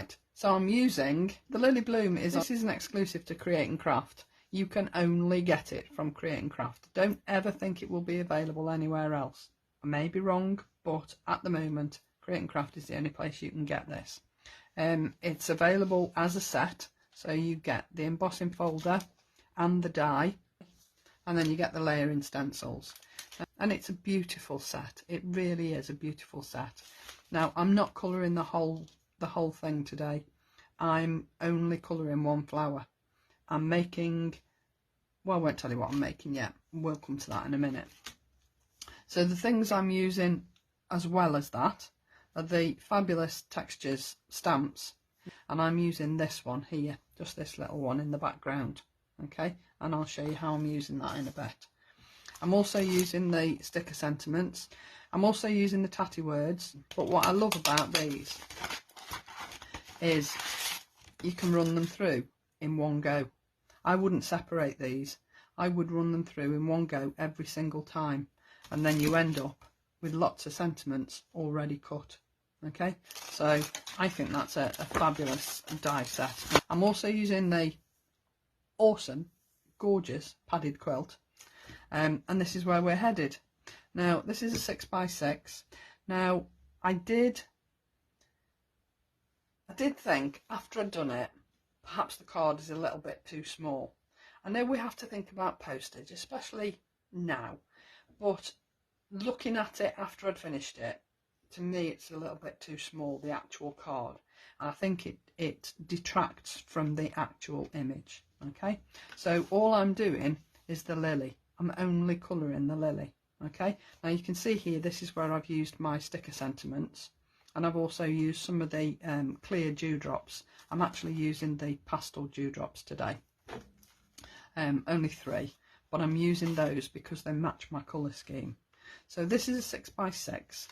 Right, so I'm using the Lily Bloom. This is an exclusive to Create and Craft. You can only get it from Create and Craft. Don't ever think it will be available anywhere else. I may be wrong, but at the moment Create and Craft is the only place you can get this. It's available as a set, so you get the embossing folder and the die, and then you get the layering stencils, and it's a beautiful set. It really is a beautiful set. Now, I'm not colouring the whole thing today. I'm only colouring one flower. I'm making, well, I won't tell you what I'm making yet. We'll come to that in a minute. So the things I'm using as well as that are the Fabulous Textures stamps, and I'm using this one here, just this little one in the background, okay, and I'll show you how I'm using that in a bit. I'm also using the sticker sentiments. I'm also using the TATTY words, but what I love about these is you can run them through in one go. I wouldn't separate these. I would run them through in one go every single time, and then you end up with lots of sentiments already cut. Okay, so I think that's a fabulous die set. I'm also using the awesome, gorgeous padded quilt, and this is where we're headed. Now, this is a 6x6. Now, I did think after I'd done it, perhaps the card is a little bit too small. I know we have to think about postage, especially now, but looking at it after I'd finished it, to me it's a little bit too small, the actual card, and I think it detracts from the actual image. Okay, so all I'm doing is the lily. I'm only colouring the lily. Okay, now you can see here, this is where I've used my sticker sentiments, and I've also used some of the clear dewdrops. I'm actually using the pastel dewdrops today, only 3, but I'm using those because they match my colour scheme. So this is a 6x6,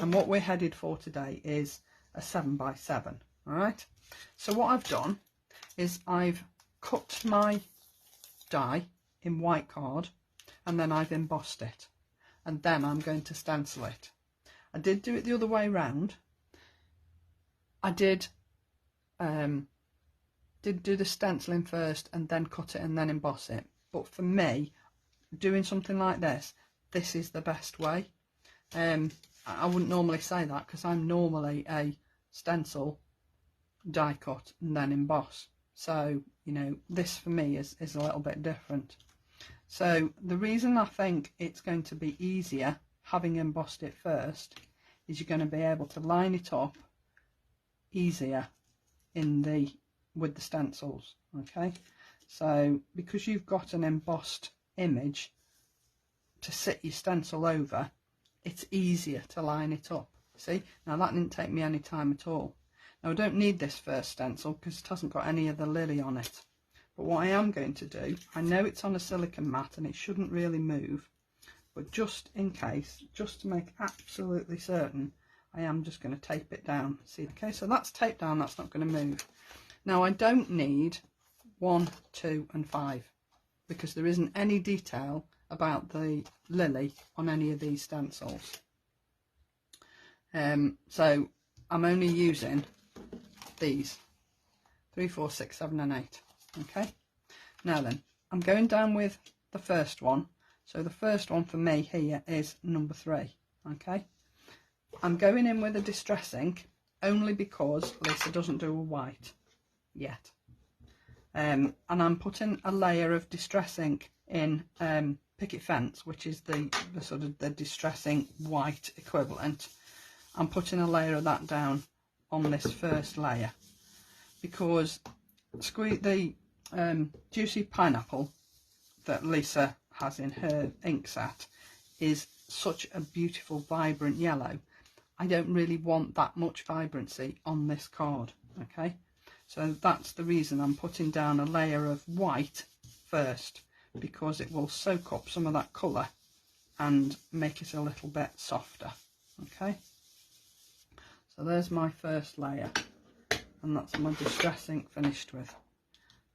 and what we're headed for today is a 7x7. All right, so what I've done is I've cut my die in white card, and then I've embossed it, and then I'm going to stencil it. I did do it the other way round. I did do the stenciling first and then cut it and then emboss it, but for me, doing something like this is the best way. I wouldn't normally say that because I'm normally a stencil, die cut and then emboss, so you know, this for me is a little bit different. So the reason I think it's going to be easier having embossed it first is you're going to be able to line it up easier with the stencils. Okay, so because you've got an embossed image to sit your stencil over, it's easier to line it up. See, now that didn't take me any time at all. Now I don't need this first stencil because it hasn't got any of the lily on it. But what I am going to do, I know it's on a silicone mat and it shouldn't really move, but just in case, just to make absolutely certain, I am just going to tape it down. See, okay, so that's taped down, that's not going to move. Now I don't need 1, 2 and 5 because there isn't any detail about the lily on any of these stencils. So I'm only using these 3, 4, 6, 7 and 8. Okay, now then I'm going down with the first one. So the first one for me here is number 3. Okay, I'm going in with a distress ink only because Lisa doesn't do a white yet, and I'm putting a layer of distress ink in Picket Fence, which is the sort of the distress ink white equivalent. I'm putting a layer of that down on this first layer because the Juicy Pineapple that Lisa has in her ink set is such a beautiful vibrant yellow. I don't really want that much vibrancy on this card. Okay, so that's the reason I'm putting down a layer of white first, because it will soak up some of that colour and make it a little bit softer. Okay, so there's my first layer, and that's my distress ink finished with.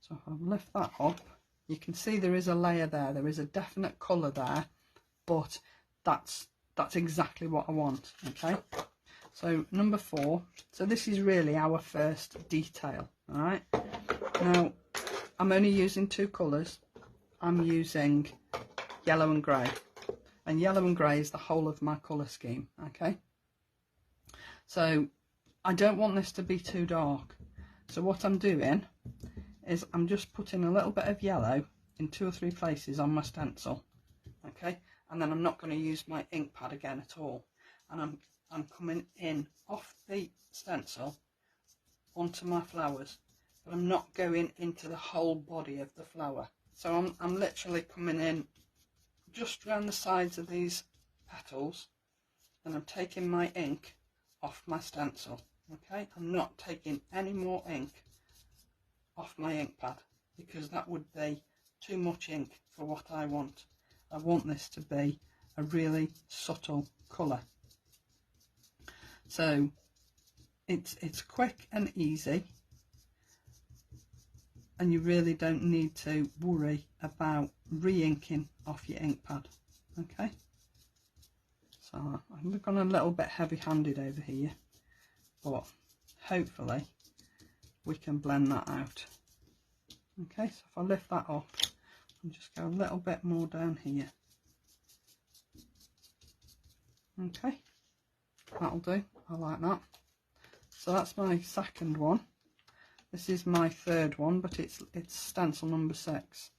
So if I lift that up, you can see there is a layer there, there is a definite colour there, but that's exactly what I want. Okay, So number 4, so this is really our first detail. All right, now I'm only using 2 colours. I'm using yellow and grey, and yellow and grey is the whole of my colour scheme. Okay, so I don't want this to be too dark, so what I'm doing is I'm just putting a little bit of yellow in 2 or 3 places on my stencil. Okay, and then I'm not going to use my ink pad again at all, and I'm coming in off the stencil onto my flowers, but I'm not going into the whole body of the flower. So I'm literally coming in just around the sides of these petals, and I'm taking my ink off my stencil. Okay, I'm not taking any more ink off my ink pad, because that would be too much ink for what I want. I want this to be a really subtle colour. So it's quick and easy, and you really don't need to worry about re-inking off your ink pad. Okay, so I've gone a little bit heavy-handed over here, but hopefully we can blend that out. Okay, so if I lift that up and just go a little bit more down here. Okay, that'll do. I like that. So that's my second one. This is my third one, but it's stencil number 6.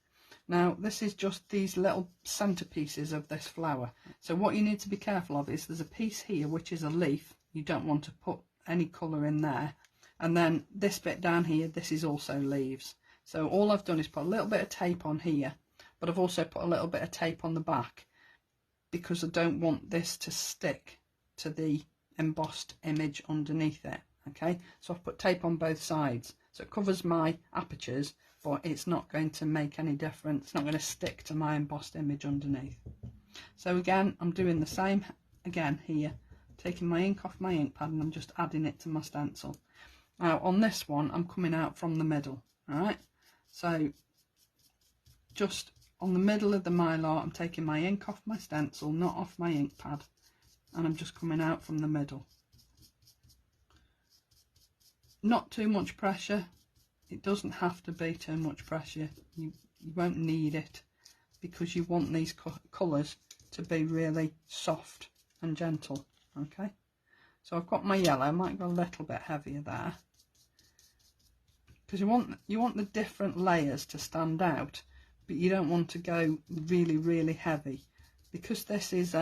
Now this is just these little centerpieces of this flower. So what you need to be careful of is there's a piece here which is a leaf. You don't want to put any colour in there. And then this bit down here, this is also leaves. So all I've done is put a little bit of tape on here, but I've also put a little bit of tape on the back, because I don't want this to stick to the embossed image underneath it. Okay, so I've put tape on both sides, so it covers my apertures, but it's not going to make any difference. It's not going to stick to my embossed image underneath. So again, I'm doing the same again here, taking my ink off my ink pad, and I'm just adding it to my stencil. Now on this one, I'm coming out from the middle. All right, so just on the middle of the mylar, I'm taking my ink off my stencil, not off my ink pad, and I'm just coming out from the middle. Not too much pressure. It doesn't have to be too much pressure. You won't need it, because you want these colours to be really soft and gentle. Okay, so I've got my yellow. I might go a little bit heavier there, because you want the different layers to stand out, but you don't want to go really heavy, because this is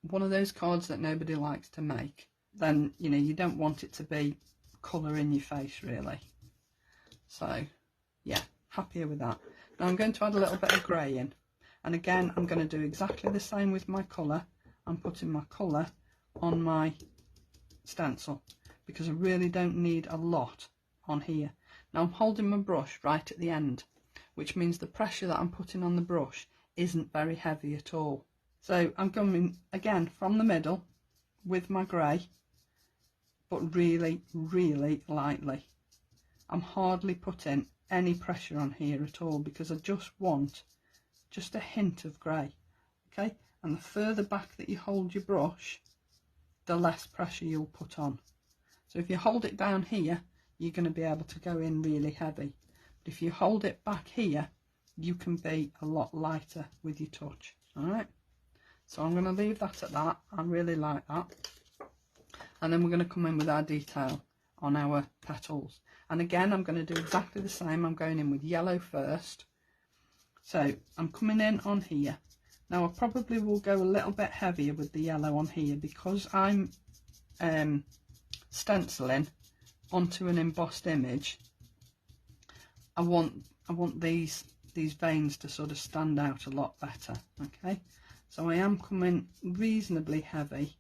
one of those cards that nobody likes to make. Then you don't want it to be colour in your face really. So yeah, happier with that. Now I'm going to add a little bit of grey in, and again I'm going to do exactly the same with my colour. I'm putting my colour on my stencil, because I really don't need a lot on here. Now I'm holding my brush right at the end, which means the pressure that I'm putting on the brush isn't very heavy at all. So I'm coming again from the middle with my grey, but really lightly. I'm hardly putting any pressure on here at all, because I just want just a hint of grey. Okay, and the further back that you hold your brush, the less pressure you'll put on. So if you hold it down here, you're going to be able to go in really heavy, but if you hold it back here, you can be a lot lighter with your touch. All right, so I'm going to leave that at that. I really like that. And then we're going to come in with our detail on our petals, and again I'm going to do exactly the same. I'm going in with yellow first, so I'm coming in on here. Now I probably will go a little bit heavier with the yellow on here, because I'm stenciling onto an embossed image. I want these veins to sort of stand out a lot better. Okay, so I am coming reasonably heavy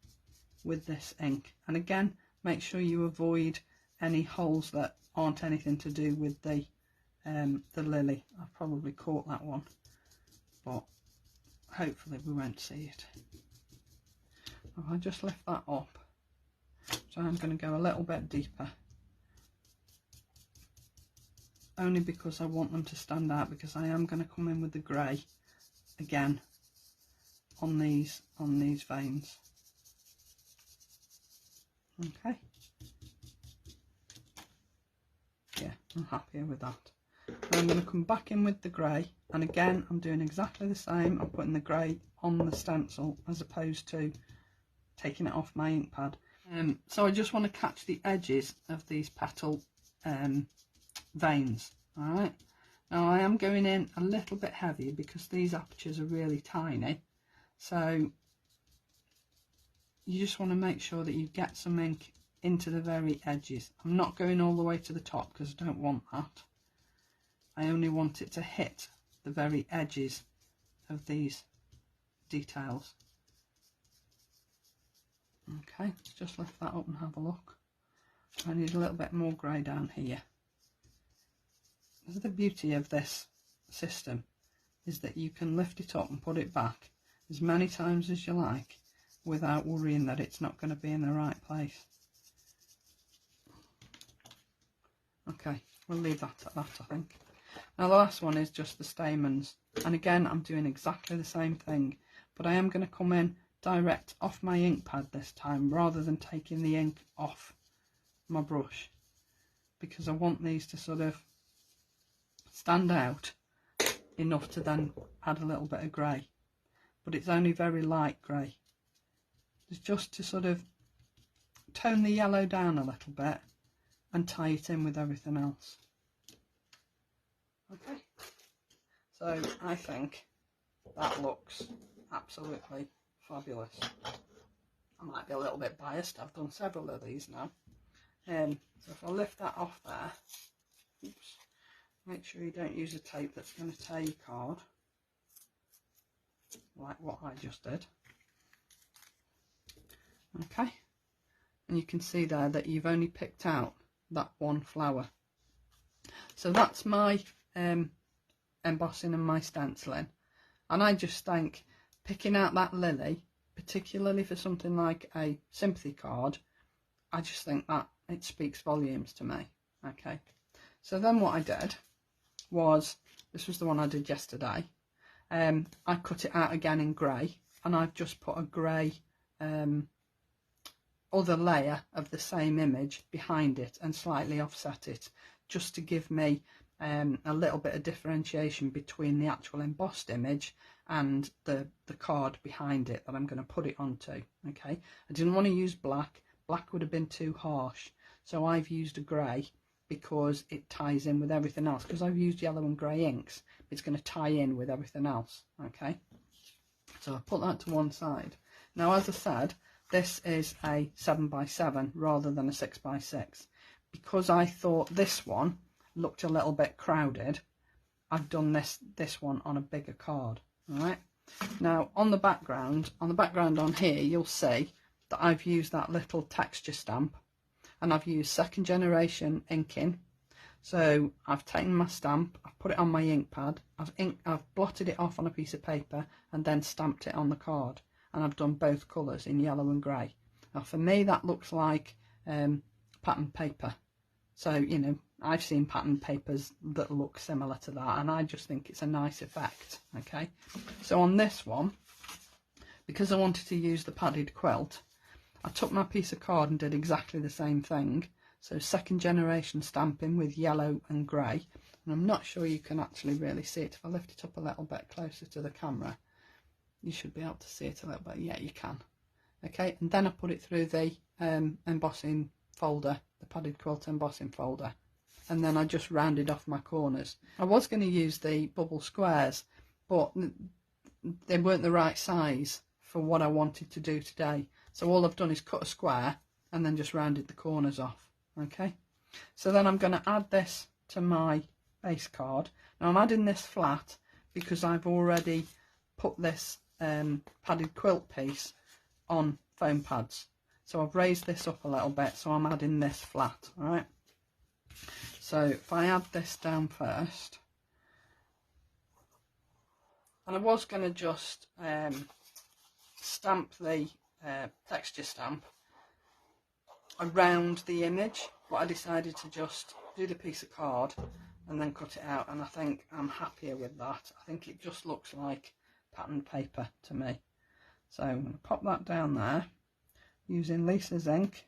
with this ink, and again make sure you avoid any holes that aren't anything to do with the lily. I've probably caught that one, but hopefully we won't see it. I'll just lift that up, so I'm going to go a little bit deeper, only because I want them to stand out, because I am going to come in with the grey again on these veins. Okay. Yeah, I'm happier with that. Now I'm going to come back in with the grey, and again I'm doing exactly the same. I'm putting the grey on the stencil as opposed to taking it off my ink pad. So I just want to catch the edges of these petal veins. Alright, now I am going in a little bit heavier because these apertures are really tiny, so you just want to make sure that you get some ink into the very edges. I'm not going all the way to the top because I don't want that. I only want it to hit the very edges of these details. Okay, let's just lift that up and have a look. I need a little bit more grey down here. This is the beauty of this system, is that you can lift it up and put it back as many times as you like without worrying that it's not going to be in the right place. Okay, we'll leave that at that, I think. Now the last one is just the stamens, and again I'm doing exactly the same thing, but I am going to come in direct off my ink pad this time rather than taking the ink off my brush, because I want these to sort of stand out enough to then add a little bit of grey, but it's only very light grey. It's just to sort of tone the yellow down a little bit and tie it in with everything else. Okay, so I think that looks absolutely fabulous. I might be a little bit biased, I've done several of these now. So if I lift that off there, oops, make sure you don't use a tape that's going to tear your card, like what I just did. Okay, and you can see there that you've only picked out that one flower. So that's my embossing and my stenciling, and I just think picking out that lily, particularly for something like a sympathy card, I just think that it speaks volumes to me. Okay, so then what I did was, this was the one I did yesterday, I cut it out again in grey, and I've just put a grey other layer of the same image behind it and slightly offset it, just to give me a little bit of differentiation between the actual embossed image and the card behind it that I'm going to put it onto. Okay, I didn't want to use black. Black would have been too harsh, so I've used a grey because it ties in with everything else. Because I've used yellow and grey inks, it's going to tie in with everything else. Okay, so I put that to one side. Now, as I said, this is a 7x7 rather than a 6x6. Because I thought this one looked a little bit crowded, I've done this one on a bigger card. All right. Now on the background on here, you'll see that I've used that little texture stamp, and I've used second generation inking. So I've taken my stamp, I've put it on my ink pad, I've blotted it off on a piece of paper and then stamped it on the card. And I've done both colours in yellow and grey. Now for me that looks like patterned paper. So, you know, I've seen patterned papers that look similar to that, and I just think it's a nice effect. Okay, so on this one, because I wanted to use the padded quilt, I took my piece of card and did exactly the same thing. So second generation stamping with yellow and grey, and I'm not sure you can actually really see it. If I lift it up a little bit closer to the camera, you should be able to see it a little bit. Yeah, you can. Okay, and then I put it through the embossing folder, the padded quilt embossing folder, and then I just rounded off my corners. I was going to use the bubble squares, but they weren't the right size for what I wanted to do today. So all I've done is cut a square and then just rounded the corners off. Okay, so then I'm going to add this to my base card. Now I'm adding this flat because I've already put this padded quilt piece on foam pads, so I've raised this up a little bit, so I'm adding this flat. All right, so if I add this down first, and I was going to just stamp the texture stamp around the image, but I decided to just do the piece of card and then cut it out, and I think I'm happier with that. I think it just looks like patterned paper to me. So I'm going to pop that down there using Lisa's ink,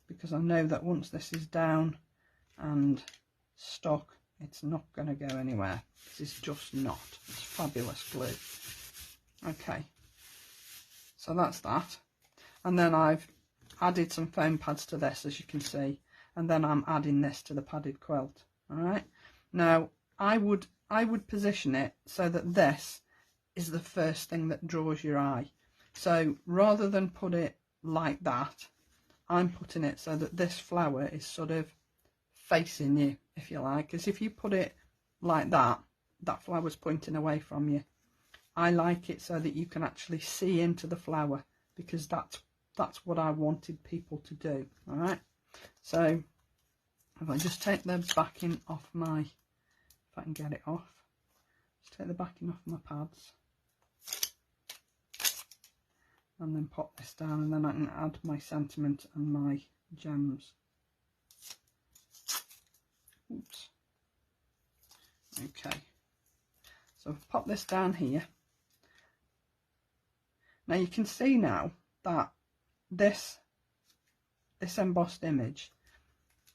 because I know that once this is down and stuck, it's not going to go anywhere. This is just not. It's fabulous glue. Okay, so that's that. And then I've added some foam pads to this, as you can see, and then I'm adding this to the padded quilt. All right, now I would position it so that this is the first thing that draws your eye. So rather than put it like that, I'm putting it so that this flower is sort of facing you, if you like, because if you put it like that, that flower's pointing away from you. I like it so that you can actually see into the flower, because that's what I wanted people to do. All right, so if I just take the backing off my, if I can get it off, just take the backing off my pads and then pop this down, and then I can add my sentiment and my gems. Oops. Okay, so I've popped this down here. Now you can see now that this embossed image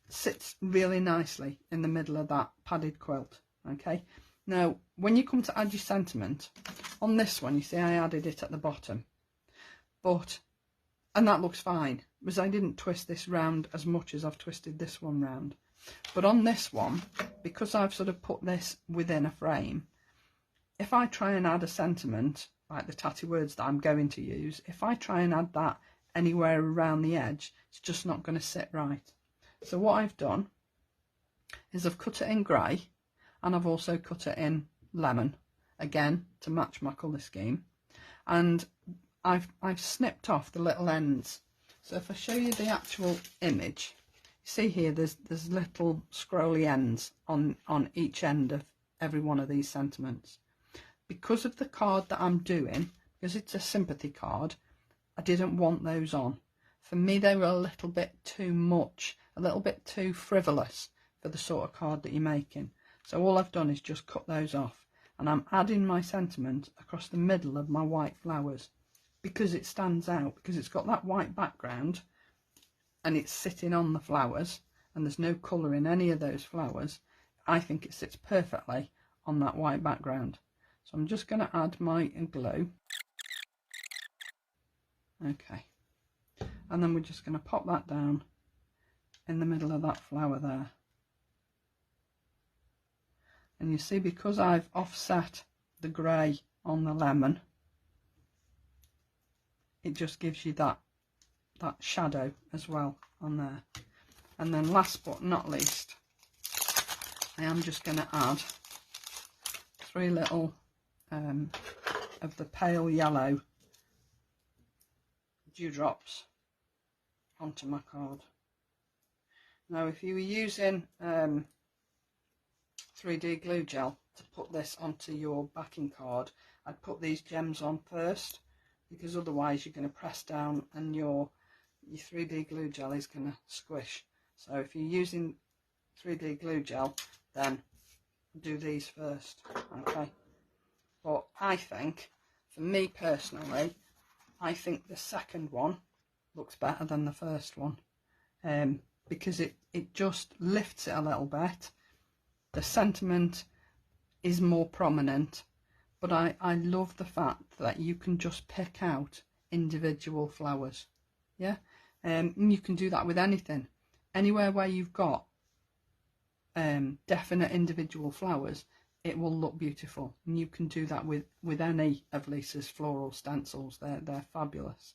sits really nicely in the middle of that padded quilt. Okay, now when you come to add your sentiment on this one, you see I added it at the bottom, and that looks fine because I didn't twist this round as much as I've twisted this one round. But on this one, because I've sort of put this within a frame, if I try and add a sentiment like the tatty words that I'm going to use, if I try and add that anywhere around the edge, it's just not going to sit right. So what I've done is I've cut it in grey, and I've also cut it in lemon, again to match my colour scheme, and I've snipped off the little ends. So if I show you the actual image, you see here there's little scrolly ends on each end of every one of these sentiments. Because of the card that I'm doing, because it's a sympathy card, I didn't want those on. For me, they were a little bit too much, a little bit too frivolous for the sort of card that you're making. So all I've done is just cut those off, and I'm adding my sentiment across the middle of my white flowers, because it stands out, because it's got that white background and it's sitting on the flowers, and there's no colour in any of those flowers. I think it sits perfectly on that white background. So I'm just going to add my glue. Okay, and then we're just going to pop that down in the middle of that flower there. And you see, because I've offset the grey on the lemon, it just gives you that shadow as well on there. And then last but not least, I am just going to add 3 little of the pale yellow dewdrops onto my card. Now if you were using 3D glue gel to put this onto your backing card, I'd put these gems on first, because otherwise you're going to press down and your 3D glue gel is going to squish. So if you're using 3D glue gel, then do these first. Okay, but I think, for me personally, I think the second one looks better than the first one, because it just lifts it a little bit. The sentiment is more prominent, but I love the fact that you can just pick out individual flowers. Yeah, and you can do that with anything. Anywhere where you've got definite individual flowers, it will look beautiful, and you can do that with any of Lisa's floral stencils. They're fabulous.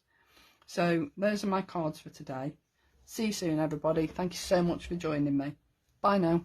So those are my cards for today. See you soon, everybody. Thank you so much for joining me. Bye now.